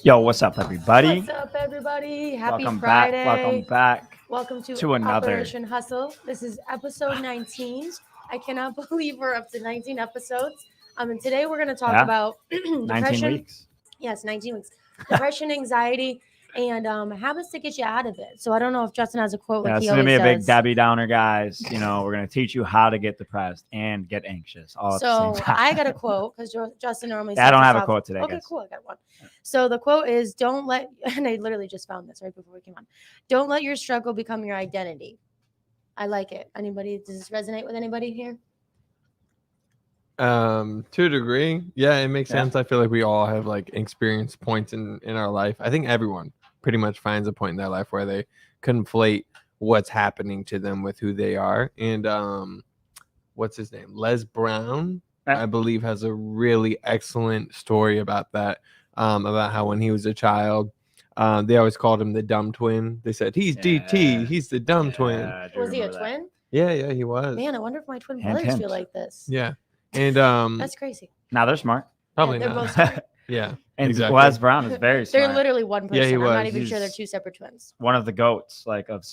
Yo, what's up, everybody? What's up, everybody? Happy Welcome Friday. back. Welcome to another. Operation Hustle. This is episode 19. I cannot believe we're up to 19 episodes. And today we're going to talk about 19 depression. weeks. Yes, 19 weeks. Depression, anxiety, and habits to get you out of it. So I don't know if Justin has a quote like he always does. It's going to be a big Debbie Downer, guys. You know, we're going to teach you how to get depressed and get anxious all at the same time. I got a quote because Justin normally I don't have a quote today, Okay, guys. cool. I got one. So the quote is, don't let, and I literally just found this right before we came on. Don't let your struggle become your identity. I like it. Anybody, does this resonate with anybody here? To a degree, yeah, it makes sense. I feel like we all have like experience points in our life. I think everyone pretty much finds a point in their life where they conflate what's happening to them with who they are. And what's his name? Les Brown, I believe, has a really excellent story about that. About how when he was a child, they always called him the dumb twin. They said he's DT, he's the dumb twin. Was he a twin? Yeah, he was. Man, I wonder if my twin brothers feel like this. Yeah. And that's crazy. Now they're smart. Probably they're not. Both smart. Yeah. And exactly. Les Brown is very smart. They're literally one person. Yeah, he was. I'm not even sure they're two separate twins. One of the goats, like of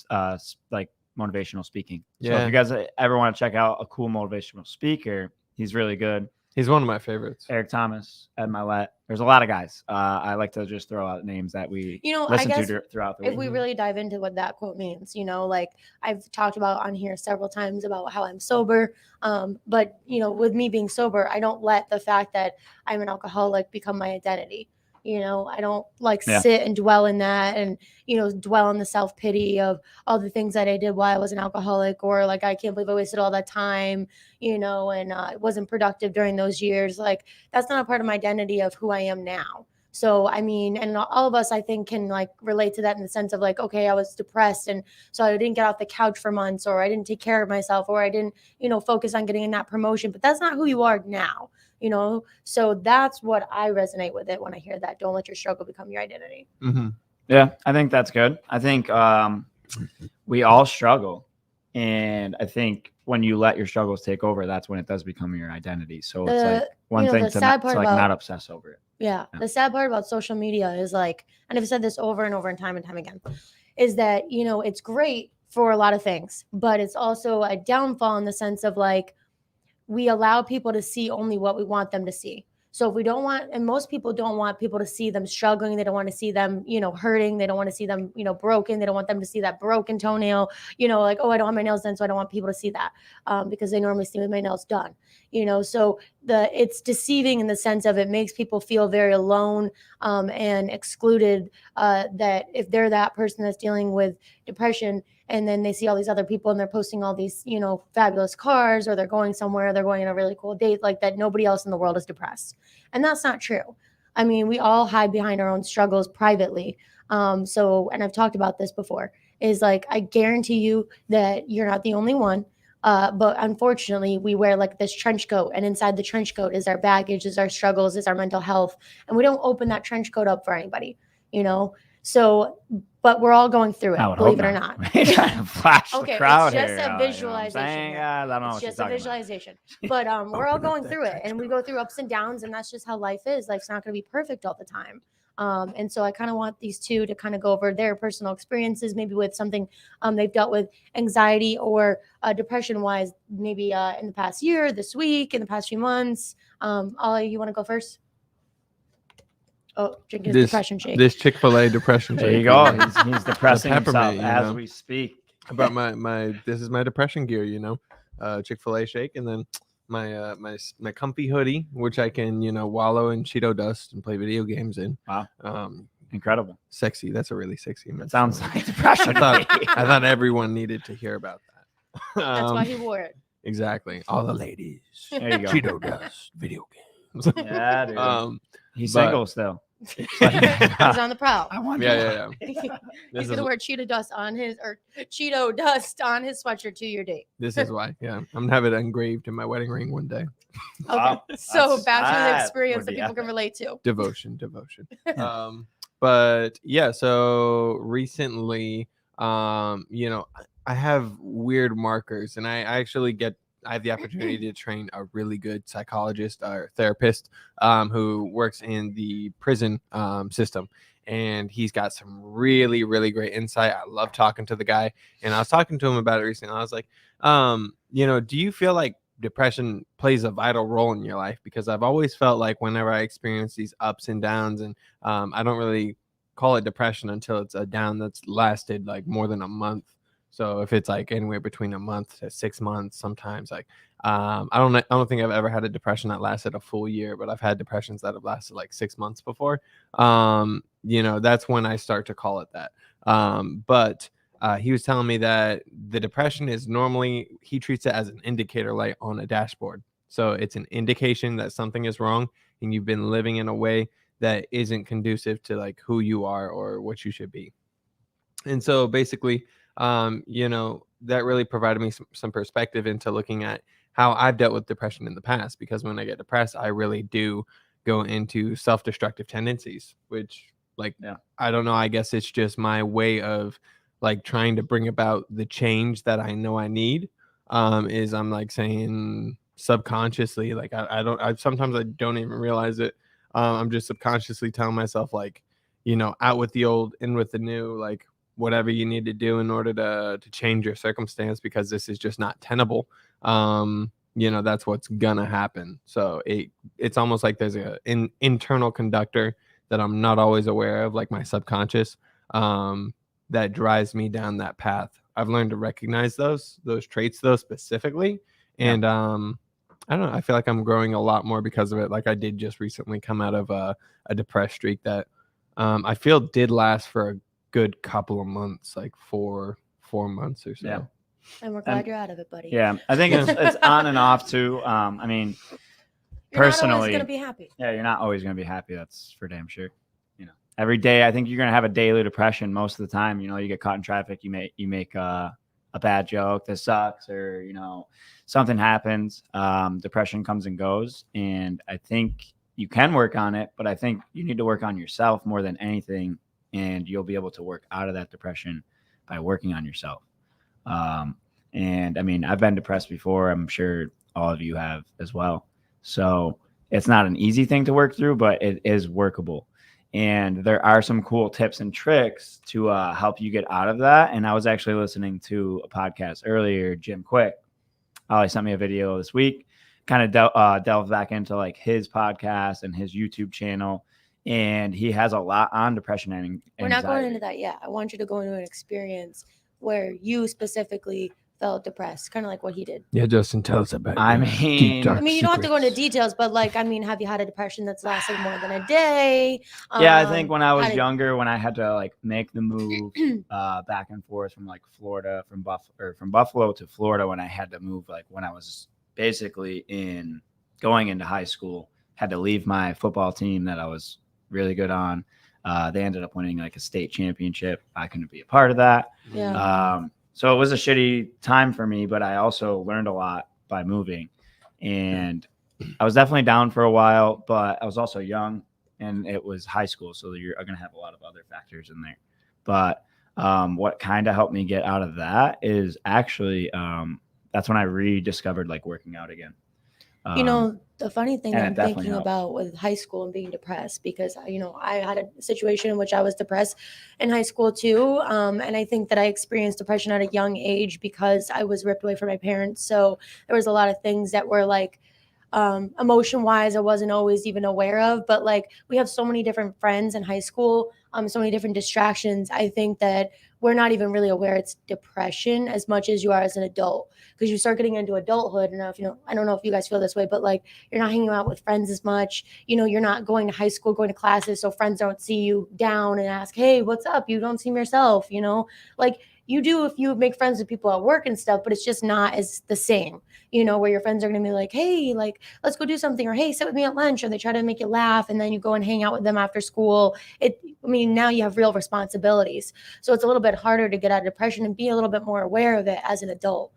like motivational speaking. So Yeah. if you guys ever want to check out a cool motivational speaker, he's really good. He's one of my favorites. Eric Thomas, Ed Milet. There's a lot of guys. I like to just throw out names that we listen to throughout the week. If we really dive into what that quote means, like I've talked about on here several times about how I'm sober. But, with me being sober, I don't let the fact that I'm an alcoholic become my identity. I don't sit and dwell in that and, dwell on the self-pity of all the things that I did while I was an alcoholic, or like, I can't believe I wasted all that time, and it wasn't productive during those years. Like, that's not a part of my identity of who I am now. So, I mean, and all of us, I think, can relate to that in the sense of okay, I was depressed. And so I didn't get off the couch for months, or I didn't take care of myself, or I didn't, focus on getting in that promotion, but that's not who you are now. So that's what I resonate with it when I hear that. Don't let your struggle become your identity. Mm-hmm. Yeah, I think that's good. I think we all struggle. And I think when you let your struggles take over, that's when it does become your identity. So it's like one thing to not obsess over it. Yeah. The sad part about social media is and I've said this over and over and time again, is that, it's great for a lot of things, but it's also a downfall in the sense of we allow people to see only what we want them to see. So if we don't want, and most people don't want people to see them struggling. They don't want to see them, hurting. They don't want to see them, broken. They don't want them to see that broken toenail, oh, I don't have my nails done, so I don't want people to see that because they normally see my nails done, so it's deceiving in the sense of it makes people feel very alone and excluded that if they're that person that's dealing with depression, and then they see all these other people and they're posting all these, fabulous cars, or they're going somewhere, they're going on a really cool date, like that nobody else in the world is depressed. And that's not true. I mean, we all hide behind our own struggles privately. And I've talked about this before, is I guarantee you that you're not the only one. But unfortunately, we wear this trench coat, and inside the trench coat is our baggage, is our struggles, is our mental health. And we don't open that trench coat up for anybody, So, but we're all going through it, believe it or not. Trying to flash the crowd it's just here, a visualization. I don't know it's just a visualization. But we're all going through it, and we go through ups and downs, and that's just how life is. Life's not going to be perfect all the time. And so I kind of want these two to kind of go over their personal experiences, maybe with something they've dealt with anxiety or depression wise, maybe in the past year, this week, in the past few months. Ollie, you want to go first? Oh, drinking his depression shake. This Chick-fil-A depression shake. There you go. He's depressing himself as we speak. About this is my depression gear, Chick-fil-A shake, and then my comfy hoodie, which I can wallow in Cheeto dust and play video games in. Wow. Incredible. Sexy. That's a really sexy message. It sounds like depression. I thought everyone needed to hear about that. That's why he wore it. Exactly. All the ladies. There you go. Cheeto dust. Video games. Yeah, dude. He's but- single still. He's on the prowl. I want Yeah. He's gonna wear Cheeto dust on his sweatshirt to your date. This is why. Yeah. I'm gonna have it engraved in my wedding ring one day. Okay. Wow, So that bachelor's experience would that be people can epic. relate to. Devotion. But yeah, so recently, I have weird markers, and I have the opportunity to train a really good psychologist or therapist who works in the prison system. And he's got some really, really great insight. I love talking to the guy. And I was talking to him about it recently. I was like, do you feel like depression plays a vital role in your life? Because I've always felt like whenever I experience these ups and downs, and I don't really call it depression until it's a down that's lasted like more than a month. So if it's like anywhere between a month to 6 months, sometimes like I don't think I've ever had a depression that lasted a full year, but I've had depressions that have lasted like 6 months before. That's when I start to call it that. But he was telling me that the depression is normally, he treats it as an indicator light on a dashboard. So it's an indication that something is wrong and you've been living in a way that isn't conducive to like who you are or what you should be. And so basically, that really provided me some perspective into looking at how I've dealt with depression in the past, because when I get depressed, I really do go into self-destructive tendencies, which I don't know, I guess it's just my way of like trying to bring about the change that I know I need. Is I'm like saying subconsciously, like sometimes I don't even realize it. I'm just subconsciously telling myself like, out with the old, in with the new, like whatever you need to do in order to change your circumstance, because this is just not tenable. That's what's gonna happen. So it's almost like there's an internal conductor that I'm not always aware of, like my subconscious, that drives me down that path. I've learned to recognize those traits though specifically. And I don't know, I feel like I'm growing a lot more because of it. Like I did just recently come out of a depressed streak that I feel did last for a good couple of months, like four months or so. Yeah. And we're glad you're out of it, buddy. Yeah, I think it's on and off too. I mean, You're personally, not always gonna be happy. Yeah, you're not always going to be happy. That's for damn sure. Every day, I think you're going to have a daily depression most of the time. You get caught in traffic. You make a bad joke that sucks, or, something happens. Depression comes and goes. And I think you can work on it, but I think you need to work on yourself more than anything. And you'll be able to work out of that depression by working on yourself. And I mean, I've been depressed before. I'm sure all of you have as well. So it's not an easy thing to work through, but it is workable. And there are some cool tips and tricks to help you get out of that. And I was actually listening to a podcast earlier, Jim Quick. He sent me a video this week, kind of delve back into like his podcast and his YouTube channel. And he has a lot on depression and anxiety. We're not going into that yet. I want you to go into an experience where you specifically felt depressed, kind of like what he did. Yeah, Justin, tell us about it. I mean, you don't have to go into details, but have you had a depression that's lasted more than a day? Yeah, I think when I was younger, when I had to like make the move back and forth from like Florida, from Buffalo to Florida, when I had to move, like when I was basically going into high school, had to leave my football team that I was really good on. They ended up winning like a state championship. I couldn't be a part of that. Yeah. So it was a shitty time for me, but I also learned a lot by moving. And I was definitely down for a while, but I was also young and it was high school. So you're going to have a lot of other factors in there. But what kind of helped me get out of that is actually that's when I rediscovered like working out again. The funny thing I'm thinking about with high school and being depressed, because, I had a situation in which I was depressed in high school too. And I think that I experienced depression at a young age because I was ripped away from my parents. So there was a lot of things that were like, emotion wise, I wasn't always even aware of, but like we have so many different friends in high school, so many different distractions. I think that we're not even really aware it's depression as much as you are as an adult, because you start getting into adulthood. And I don't know if you guys feel this way, but like you're not hanging out with friends as much. You're not going to high school, going to classes, so friends don't see you down and ask, hey, what's up? You don't seem yourself. Like you do if you make friends with people at work and stuff, but it's just not as the same, you know, where your friends are going to be like, hey, like, let's go do something, or hey, sit with me at lunch, or they try to make you laugh and then you go and hang out with them after school. Now you have real responsibilities. So it's a little bit harder to get out of depression and be a little bit more aware of it as an adult.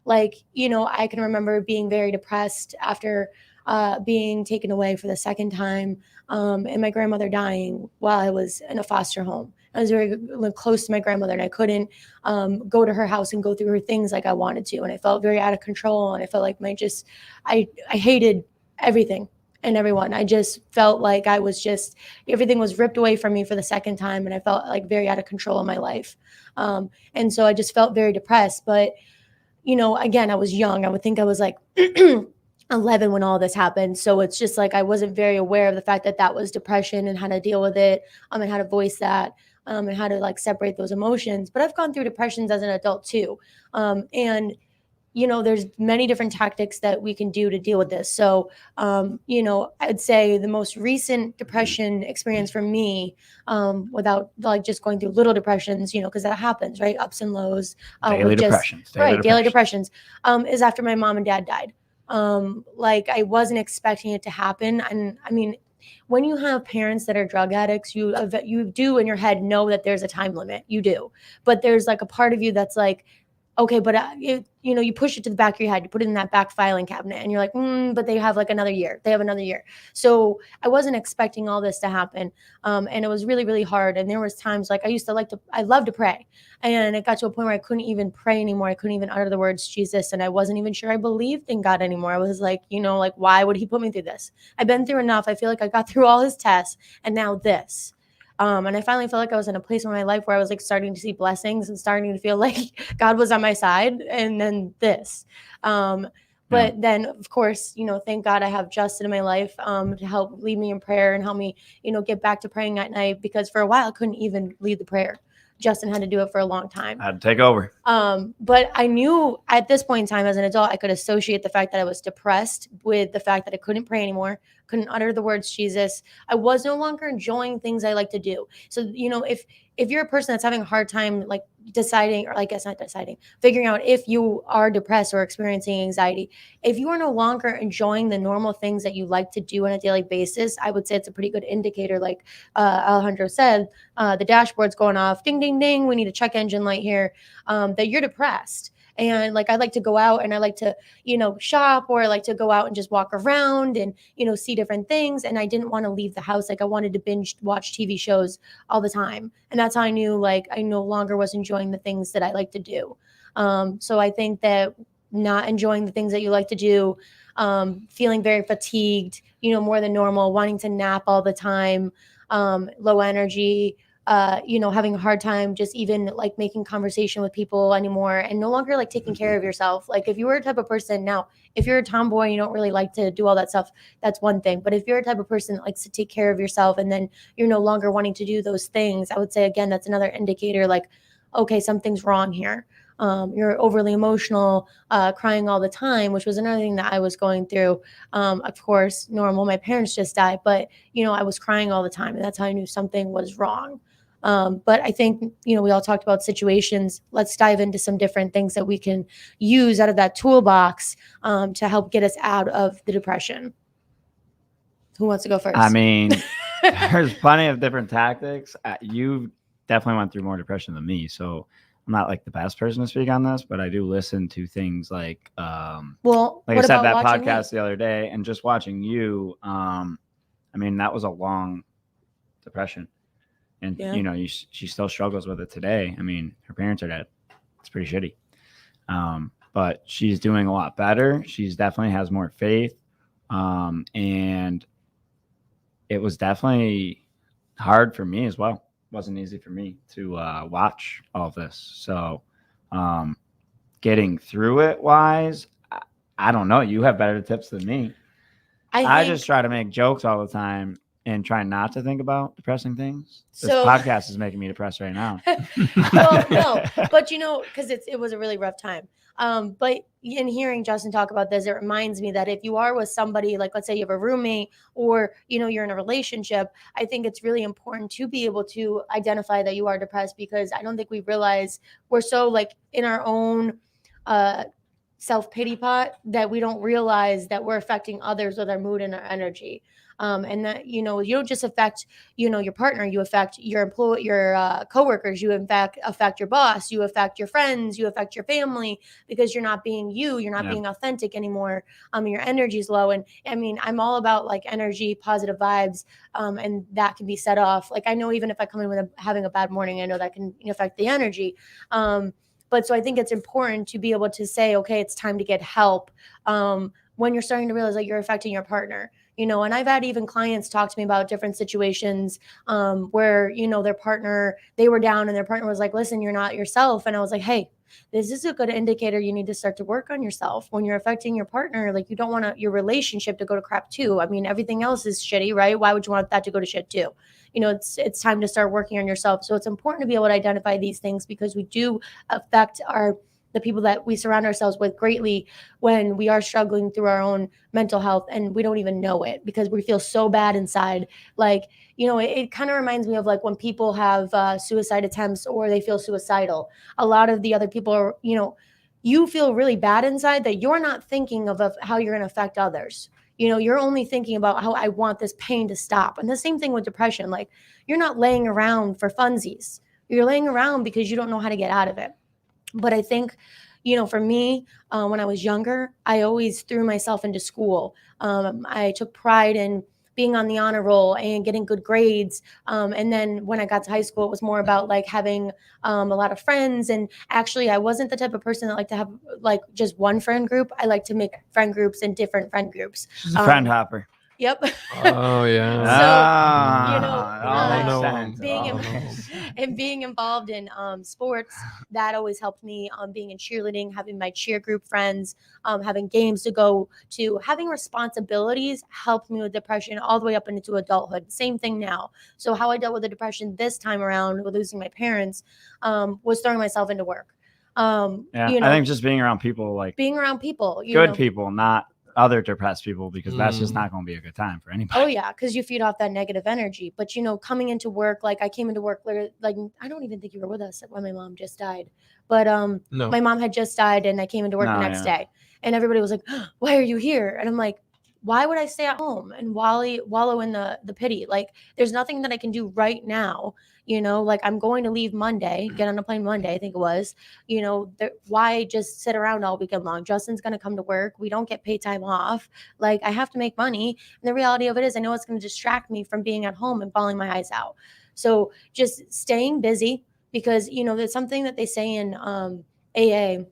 Like, you know, I can remember being very depressed after being taken away for the second time, and my grandmother dying while I was in a foster home. I was very close to my grandmother, and I couldn't go to her house and go through her things like I wanted to. And I felt very out of control. And I felt like I hated everything and everyone. I just felt like everything was ripped away from me for the second time. And I felt like very out of control in my life. And so I just felt very depressed. But, you know, again, I was young. I would think I was like 11 when all this happened. So it's just like I wasn't very aware of the fact that that was depression and how to deal with it, and how to voice that, and how to like separate those emotions. But I've gone through depressions as an adult too. And, you know, there's many different tactics that we can do to deal with this. So, you know, I'd say the most recent depression experience for me, without like just going through little depressions, you know, because that happens, right? Ups and lows. Daily depressions. Daily depressions, is after my mom and dad died. Like I wasn't expecting it to happen. And I mean, when you have parents that are drug addicts, you do in your head know that there's a time limit. You do, but there's like a part of you that's like, okay, but you know, you push it to the back of your head, you put it in that back filing cabinet, and you're like, but they have like another year. They have another year. So I wasn't expecting all this to happen, and it was really, really hard. And there was times like I love to pray, and it got to a point where I couldn't even pray anymore. I couldn't even utter the words Jesus, and I wasn't even sure I believed in God anymore. I was like, you know, like why would He put me through this? I've been through enough. I feel like I got through all His tests, and now this. And I finally felt like I was in a place in my life where I was like starting to see blessings and starting to feel like God was on my side. And then this, but then of course, you know, thank God I have Justin in my life, to help lead me in prayer and help me, you know, get back to praying at night, because for a while I couldn't even lead the prayer. Justin had to do it for a long time. I had to take over. But I knew at this point in time as an adult, I could associate the fact that I was depressed with the fact that I couldn't pray anymore, couldn't utter the words Jesus. I was no longer enjoying things I like to do. So, you know, if you're a person that's having a hard time like deciding, or I guess not deciding, figuring out if you are depressed or experiencing anxiety, if you are no longer enjoying the normal things that you like to do on a daily basis, I would say it's a pretty good indicator. Like Alejandro said, the dashboard's going off, ding, ding, ding, we need a check engine light here, that you're depressed. And like, I like to go out and I like to, you know, shop, or I like to go out and just walk around and, you know, see different things. And I didn't want to leave the house. Like I wanted to binge watch TV shows all the time. And that's how I knew like I no longer was enjoying the things that I like to do. So I think that not enjoying the things that you like to do, feeling very fatigued, you know, more than normal, wanting to nap all the time, low energy, you know, having a hard time just even like making conversation with people anymore, and no longer like taking care of yourself. Like if you were a type of person, now, if you're a tomboy, you don't really like to do all that stuff, that's one thing. But if you're a type of person that likes to take care of yourself and then you're no longer wanting to do those things, I would say, again, that's another indicator like, okay, something's wrong here. You're overly emotional, crying all the time, which was another thing that I was going through. Of course, normal, my parents just died, but, you know, I was crying all the time, and that's how I knew something was wrong. But I think, you know, we all talked about situations. Let's dive into some different things that we can use out of that toolbox, to help get us out of the depression. Who wants to go first? I mean, there's plenty of different tactics. You definitely went through more depression than me, so I'm not like the best person to speak on this, but I do listen to things like, well, like I said, that podcast the other day, and just watching you. I mean, that was a long depression. And, you know, she still struggles with it today. I mean, her parents are dead. It's pretty shitty. But she's doing a lot better. She's definitely has more faith. And it was definitely hard for me as well. It wasn't easy for me to watch all of this. So getting through it wise, I don't know. You have better tips than me. I just try to make jokes all the time and trying not to think about depressing things. This So- podcast is making me depressed right now. Well, no, but because it was a really rough time. But in hearing Justin talk about this, it reminds me that if you are with somebody, like let's say you have a roommate or you're in a relationship, I think it's really important to be able to identify that you are depressed, because I don't think we realize we're so like in our own self-pity pot that we don't realize that we're affecting others with our mood and our energy. And that, you don't just affect, your partner, you affect your employee, your coworkers, you in fact affect your boss, you affect your friends, you affect your family, because you're not being you're not being authentic anymore. Your energy is low. And I mean, I'm all about like energy, positive vibes. And that can be set off. Like, I know even if I come in with having a bad morning, I know that can affect the energy. But so I think it's important to be able to say, okay, it's time to get help. When you're starting to realize that you're affecting your partner, and I've had even clients talk to me about different situations where, their partner, they were down and their partner was like, listen, you're not yourself. And I was like, hey, this is a good indicator. You need to start to work on yourself. When you're affecting your partner, like, you don't want your relationship to go to crap too. I mean, everything else is shitty, right? Why would you want that to go to shit too? It's time to start working on yourself. So it's important to be able to identify these things, because we do affect the people that we surround ourselves with greatly when we are struggling through our own mental health, and we don't even know it because we feel so bad inside. Like, it kind of reminds me of like when people have suicide attempts or they feel suicidal. A lot of the other people are, you feel really bad inside that you're not thinking of how you're going to affect others. You're only thinking about how I want this pain to stop. And the same thing with depression. Like, you're not laying around for funsies. You're laying around because you don't know how to get out of it. But I think, for me, when I was younger, I always threw myself into school. I took pride in being on the honor roll and getting good grades. And then when I got to high school, it was more about like having a lot of friends. And actually, I wasn't the type of person that liked to have like just one friend group. I like to make friend groups and different friend groups. She's a friend hopper. Yep. Oh yeah. Being involved in sports, that always helped me. Being in cheerleading, having my cheer group friends, having games to go to, having responsibilities helped me with depression all the way up into adulthood. Same thing now. So how I dealt with the depression this time around with losing my parents was throwing myself into work. I think just being around people, good people, not other depressed people, because that's just not going to be a good time for anybody. Oh yeah, because you feed off that negative energy. But coming into work, like I came into work like I don't even think you were with us when my mom just died. But no. My mom had just died, and I came into work the next day, and everybody was like, "Why are you here?" And I'm like, why would I stay at home and wallow in the pity? Like, there's nothing that I can do right now. Like, I'm going to leave Monday, get on a plane Monday, I think it was. Why just sit around all weekend long? Justin's going to come to work. We don't get paid time off. Like, I have to make money. And the reality of it is, I know it's going to distract me from being at home and bawling my eyes out. So just staying busy, because, there's something that they say in AA,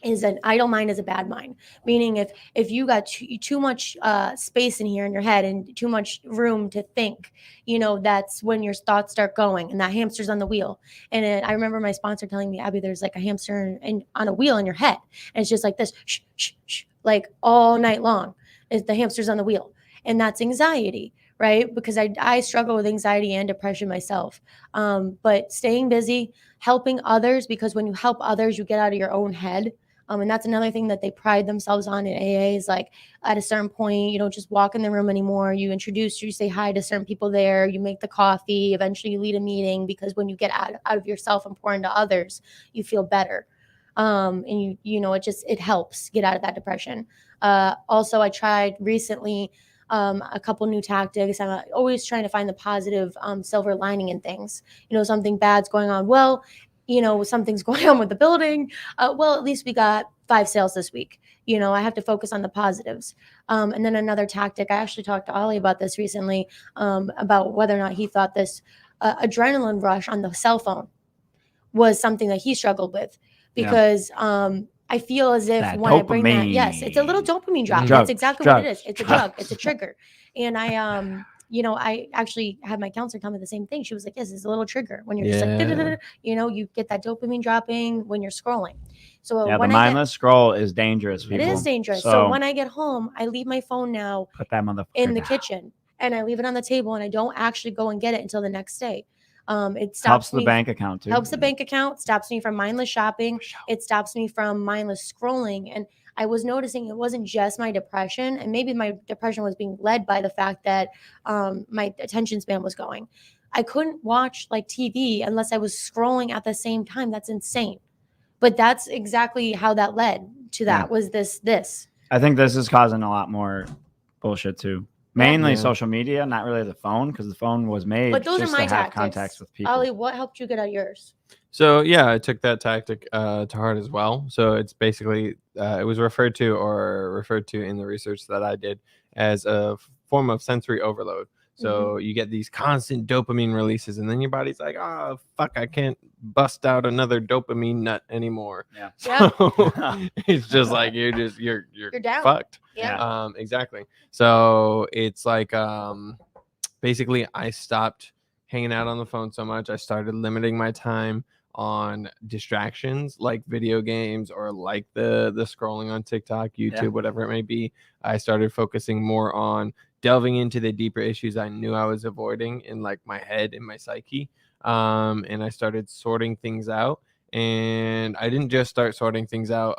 is an idle mind is a bad mind. Meaning if you got too much space in here in your head and too much room to think, that's when your thoughts start going, and that hamster's on the wheel. And I remember my sponsor telling me, Abby, there's like a hamster on a wheel in your head. And it's just like this, shh, shh, shh, like all night long. The hamster's on the wheel. And that's anxiety, right? Because I struggle with anxiety and depression myself. But staying busy, helping others, because when you help others, you get out of your own head. And that's another thing that they pride themselves on in AA, is like at a certain point, you don't just walk in the room anymore. You say hi to certain people there. You make the coffee. Eventually you lead a meeting, because when you get out of yourself and pour into others, you feel better. And it helps get out of that depression. Also, I tried recently a couple new tactics. I'm always trying to find the positive silver lining in things. Something bad's going on. Well, something's going on with the building. Well, at least we got 5 sales this week. I have to focus on the positives. And then another tactic, I actually talked to Ollie about this recently, about whether or not he thought this adrenaline rush on the cell phone was something that he struggled with, because I feel as if that when dopamine. I bring that, yes, it's a little dopamine drop. That's exactly what it is. It's a drug. It's a trigger. And I actually had my counselor tell me the same thing. She was like, yes, it's a little trigger when you're just like, you get that dopamine dropping when you're scrolling. So the mindless scroll is dangerous. People. It is dangerous. So when I get home, I leave my phone now put that motherfucker in the down. kitchen. and I leave it on the table and I don't actually go and get it until the next day. It stops helps the me, bank account too. helps the bank account, stops me from mindless shopping. It stops me from mindless scrolling. And I was noticing it wasn't just my depression, and maybe my depression was being led by the fact that my attention span was going. I couldn't watch like TV unless I was scrolling at the same time. That's insane. But that's exactly how that led to that, was this. I think this is causing a lot more bullshit too. Mainly Yeah. social media, not really the phone, because the phone was made But those just are my to have tactics. contacts with people. Ollie, what helped you get out yours? So yeah, I took that tactic to heart as well. So it's basically it was referred to in the research that I did as a form of sensory overload. So you get these constant dopamine releases, and then your body's like, oh fuck, I can't bust out another dopamine nut anymore. Yeah. So it's just like you're down. fucked. Yeah. Exactly. So it's like basically I stopped hanging out on the phone so much. I started limiting my time on distractions like video games or like the scrolling on TikTok, YouTube, whatever it may be. I started focusing more on delving into the deeper issues I knew I was avoiding in like my head and my psyche. And I started sorting things out. And I didn't just start sorting things out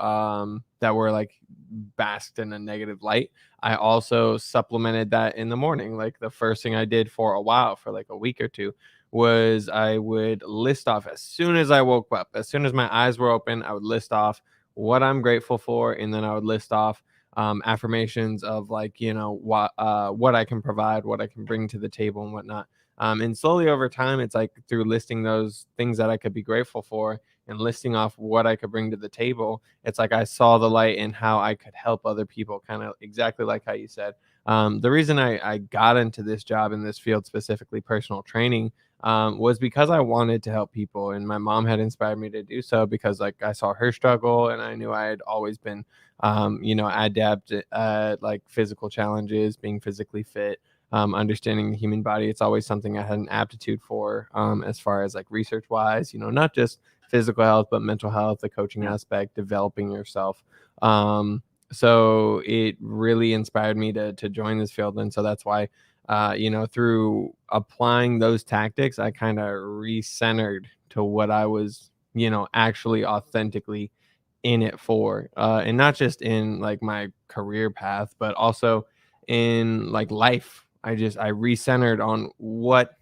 that were like basked in a negative light. I also supplemented that in the morning. Like the first thing I did for a while, for like a week or two, was I would list off as soon as I woke up, as soon as my eyes were open, I would list off what I'm grateful for, and then I would list off affirmations of like, you know, what I can provide, what I can bring to the table and whatnot. And slowly over time, it's like through listing those things that I could be grateful for and listing off what I could bring to the table, it's like I saw the light in how I could help other people, kind of exactly like how you said. The reason I got into this job in this field, specifically personal training, was because I wanted to help people, and my mom had inspired me to do so because like I saw her struggle, and I knew I had always been, you know, adept at like physical challenges, being physically fit, understanding the human body. It's always something I had an aptitude for, as far as like research wise, you know, not just physical health, but mental health, the coaching aspect, developing yourself. So it really inspired me to join this field. And so that's why, you know, through applying those tactics, I kind of recentered to what I was, you know, actually authentically in it for, and not just in like my career path, but also in like life. I recentered on what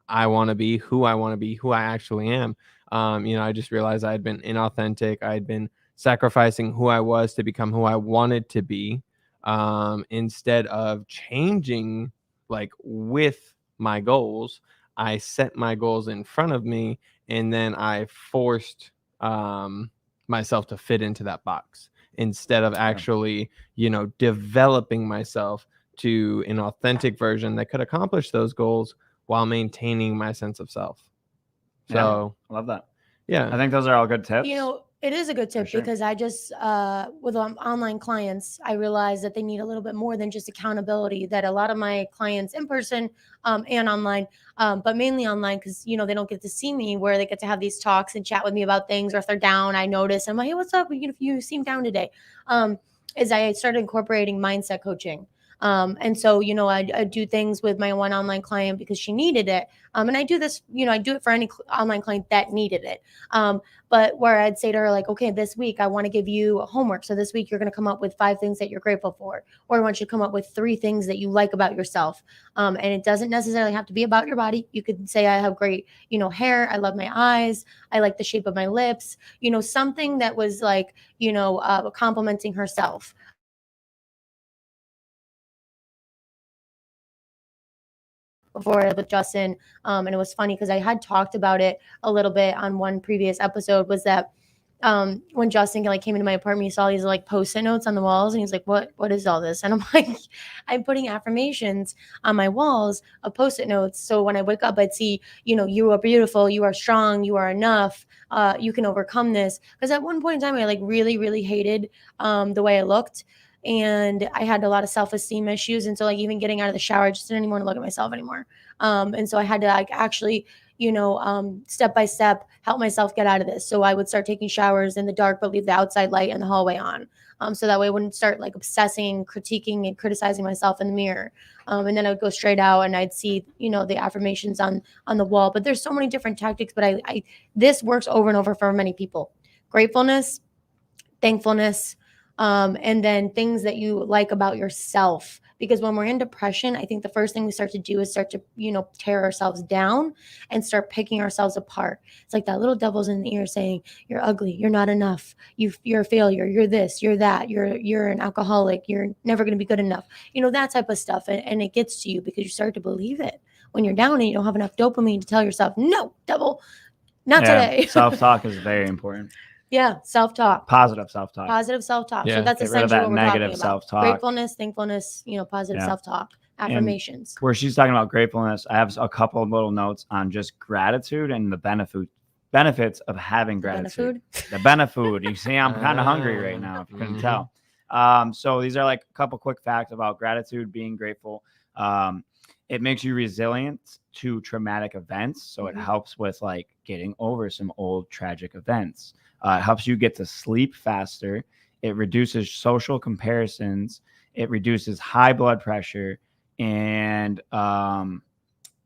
I want to be, who I want to be, who I actually am. You know, I just realized I had been inauthentic. I had been sacrificing who I was to become who I wanted to be, instead of changing like with my goals. I set my goals in front of me, and then I forced myself to fit into that box instead of actually, you know, developing myself to an authentic version that could accomplish those goals while maintaining my sense of self. So I love that. Yeah, I think those are all good tips. You know, it is a good tip because I just, with online clients, I realized that they need a little bit more than just accountability. That a lot of my clients in person and online, but mainly online, because, you know, they don't get to see me, where they get to have these talks and chat with me about things. Or if they're down, I notice. I'm like, hey, what's up? You seem down today. Is I started incorporating mindset coaching. And so, you know, I do things with my one online client because she needed it. And I do this, you know, I do it for any online client that needed it. But where I'd say to her, like, okay, this week I want to give you a homework. So this week you're going to come up with 5 things that you're grateful for, or I want you to come up with 3 things that you like about yourself. And it doesn't necessarily have to be about your body. You could say, I have great, you know, hair. I love my eyes. I like the shape of my lips, you know, something that was like, you know, complimenting herself. Before with Justin, and it was funny because I had talked about it a little bit on one previous episode, was that when Justin like came into my apartment, he saw these like post-it notes on the walls, and he's like, what is all this? And I'm like, I'm putting affirmations on my walls of post-it notes, so when I wake up, I'd see, you know, you are beautiful, you are strong, you are enough, you can overcome this. Because at one point in time, I like really hated the way I looked, and I had a lot of self-esteem issues. And so like even getting out of the shower, I just didn't even want to look at myself anymore. And so I had to like actually, you know, step by step help myself get out of this. So I would start taking showers in the dark, but leave the outside light in the hallway on. So that way I wouldn't start like obsessing, critiquing, and criticizing myself in the mirror. And then I would go straight out and I'd see, the affirmations on the wall. But there's so many different tactics, but I this works over and over for many people. Gratefulness, thankfulness, and then things that you like about yourself. Because when we're in depression, I think the first thing we start to do is start to, tear ourselves down and start picking ourselves apart. It's like that little devil's in the ear saying, you're ugly, you're not enough, you're a failure, you're this, you're that, you're an alcoholic, you're never going to be good enough, that type of stuff. And it gets to you because you start to believe it when you're down and you don't have enough dopamine to tell yourself, no, devil, not today. Self-talk is very important. Yeah, self-talk. Positive self-talk. Positive self-talk. Yeah. So that's Get rid of essentially that what we're negative talking about. self-talk. Gratefulness, thankfulness, positive self-talk, affirmations. Where she's talking about gratefulness, I have a couple of little notes on just gratitude and the benefits of having gratitude. The benefit. You see, I'm kind of hungry right now, if you couldn't tell. So these are like a couple quick facts about gratitude, being grateful. It makes you resilient to traumatic events. So it helps with like getting over some old tragic events. It helps you get to sleep faster. It reduces social comparisons. It reduces high blood pressure. And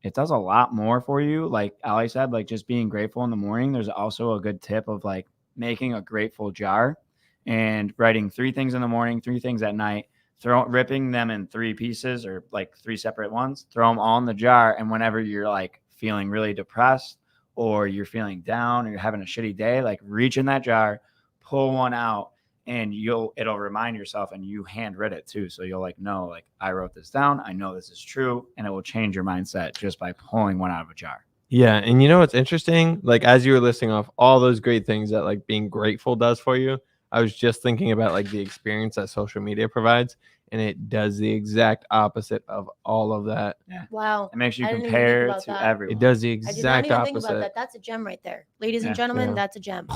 it does a lot more for you. Like Ali said, like just being grateful in the morning. There's also a good tip of like making a grateful jar and writing 3 things in the morning, 3 things at night, ripping them in 3 pieces or like 3 separate ones, throw them all in the jar. And whenever you're like feeling really depressed or you're feeling down or you're having a shitty day, like reach in that jar, pull one out, and it'll remind yourself, and you handwrite it too. So you'll like know, like I wrote this down. I know this is true, and it will change your mindset just by pulling one out of a jar. Yeah. And what's interesting? Like as you were listing off all those great things that like being grateful does for you, I was just thinking about like the experience that social media provides, and it does the exact opposite of all of that. Yeah. Wow. It makes you I didn't even compare think about to that. everyone. It does the I did not exact even think opposite. about that. That's a gem right there. Ladies and Yeah. gentlemen, Yeah. that's a gem.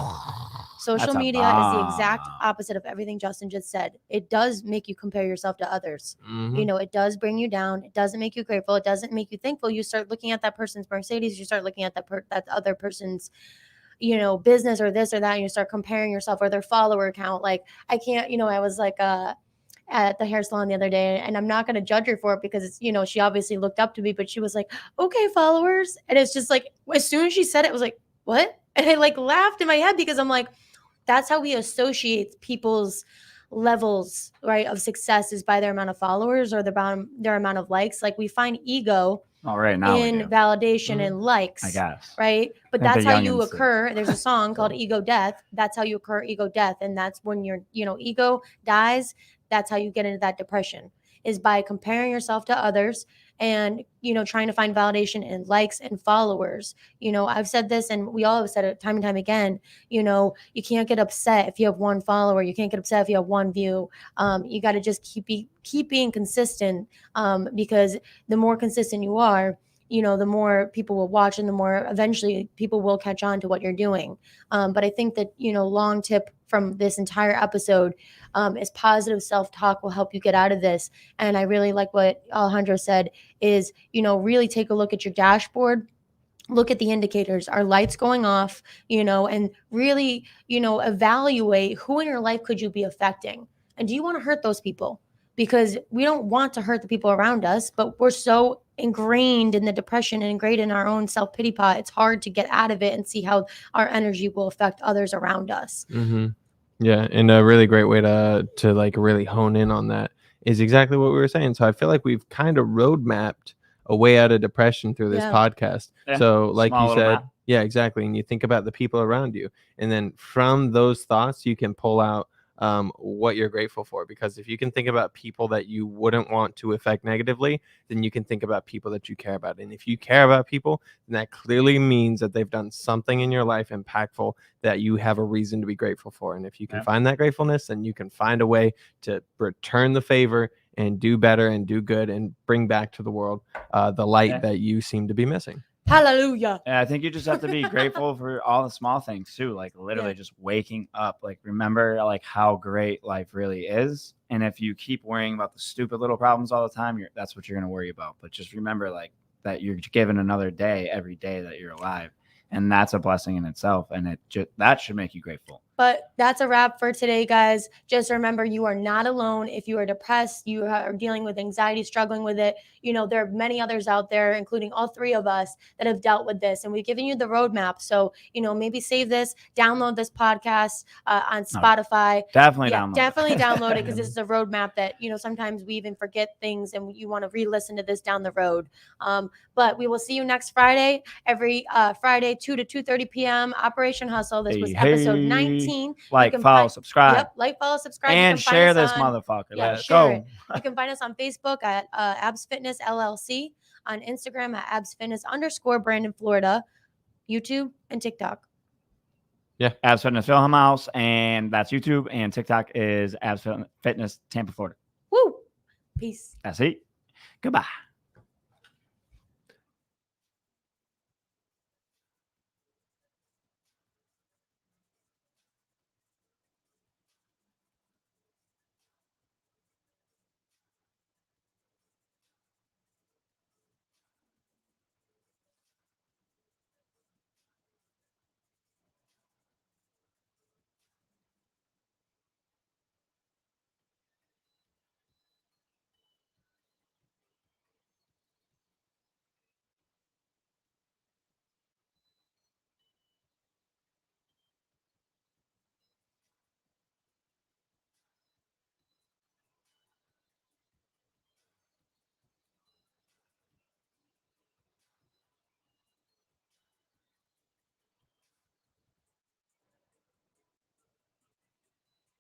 Social That's a media is the exact bomb. opposite of everything Justin just said. It does make you compare yourself to others. Mhm. It does bring you down. It doesn't make you grateful. It doesn't make you thankful. You start looking at that person's Mercedes. You start looking at that other person's business or this or that, and you start comparing yourself or their follower count. Like I can't, I was like at the hair salon the other day, and I'm not going to judge her for it because it's, she obviously looked up to me, but she was like, okay, followers. And it's just like, as soon as she said it, I was like, what? And I like laughed in my head because I'm like, that's how we associate people's levels, right, of success is by their amount of followers or their amount of likes. Like we find ego Right now in validation and likes, I guess, right? But I think that's the how you youngins do. occur. There's a song called Ego Death. That's how you occur ego death. And that's when your ego dies. That's how you get into that depression, is by comparing yourself to others and trying to find validation in likes and followers. I've said this, and we all have said it time and time again. You can't get upset if you have 1 follower. You can't get upset if you have 1 view. You got to just keep being consistent, because the more consistent you are, the more people will watch, and the more eventually people will catch on to what you're doing. But I think that long tip from this entire episode is positive self-talk will help you get out of this. And I really like what Alejandro said is, really take a look at your dashboard, look at the indicators. Are lights going off? And really, evaluate who in your life could you be affecting, and do you want to hurt those people? Because we don't want to hurt the people around us, but we're so ingrained in the depression and ingrained in our own self-pity pot. It's hard to get out of it and see how our energy will affect others around us. Mm-hmm. Yeah, and a really great way to like really hone in on that is exactly what we were saying. So I feel like we've kind of road mapped a way out of depression through this podcast. Yeah. So like Small you little said, map. yeah, exactly. And you think about the people around you, and then from those thoughts, you can pull out what you're grateful for. Because if you can think about people that you wouldn't want to affect negatively, then you can think about people that you care about. And if you care about people, then that clearly means that they've done something in your life impactful that you have a reason to be grateful for. And if you can find that gratefulness, then you can find a way to return the favor and do better and do good and bring back to the world the light that you seem to be missing. Hallelujah. And I think you just have to be grateful for all the small things too, like literally just waking up. Like remember like how great life really is. And if you keep worrying about the stupid little problems all the time, that's what you're going to worry about. But just remember like that you're given another day every day that you're alive, and that's a blessing in itself. And that should make you grateful. But that's a wrap for today, guys. Just remember, you are not alone. If you are depressed, you are dealing with anxiety, struggling with it, there are many others out there, including all three of us, that have dealt with this. And we've given you the roadmap. So, maybe save this, download this podcast on Spotify. Definitely download it because this is a roadmap that, sometimes we even forget things and you want to re-listen to this down the road. But we will see you next Friday, every Friday, 2 to 2:30 p.m. Operation Hustle. This was episode 19. Follow, subscribe. Yep, follow, subscribe. And share this motherfucker. Let's go. You can find us on Facebook at Abs Fitness LLC, on Instagram at Abs Fitness _Brandon, Florida, YouTube, and TikTok. Yeah. Abs Fitness Film House, and that's YouTube. And TikTok is Abs Fitness Tampa, Florida. Woo! Peace. That's it. Goodbye.